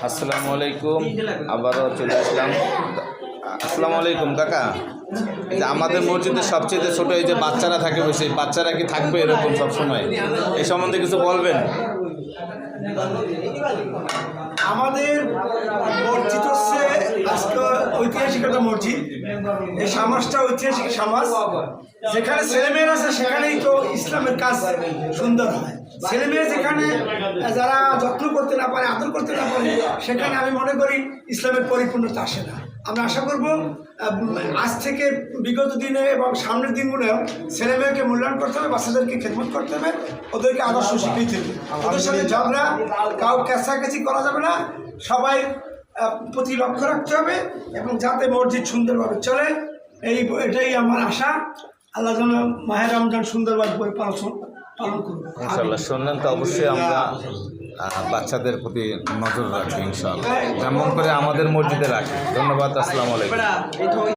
আসসালামু আলাইকুম, আবারও চলে আসলাম। আসসালামু আলাইকুম কাকা। এই যে আমাদের মসজিদে সবচেয়ে ছোট এই যে বাচ্চারা থাকে বসে, বাচ্চারা কি থাকবে এরকম সবসময়? এই সম্বন্ধে কিছু বলবেন? আমাদের মসজিদ হচ্ছে আজকে ঐতিহাসিক একটা মসজিদ। এই সমাজটা ঐতিহাসিক সমাজ, যেখানে ছেলেমেয়েরা আছে সেখানেই তো ইসলামের কাজ সুন্দর হয়। ছেলেমেয়ে যেখানে যারা যত্ন করতে না পারে, আদর করতে না পারে, সেখানে আমি মনে করি ইসলামের পরিপূর্ণতা আসে না। আমরা আশা করব আজ থেকে বিগত দিনে এবং সামনের দিনগুলোও ছেলেমেয়েকে মূল্যায়ন করতে হবে, বাচ্চাদেরকে খেদমত করতে হবে, ওদেরকে আদর্শ শিখিয়ে দিতে হবে। ওদের সাথে ঝগড়া কাউ কাছাকাছি করা যাবে না, সবাই প্রতি লক্ষ্য রাখতে হবে এবং যাতে মসজিদ সুন্দরভাবে চলে। এটাই আমার আশা। আল্লাহ যেন মাহে রমজান সুন্দরভাবে পালন করবে। ইনশাআল্লাহ। শুনলেন তো, অবশ্যই আমরা বাচ্চাদের প্রতি নজর রাখবো ইনশাআল্লাহ, যেমন করে আমাদের মসজিদে রাখি। ধন্যবাদ। আসসালামু আলাইকুম।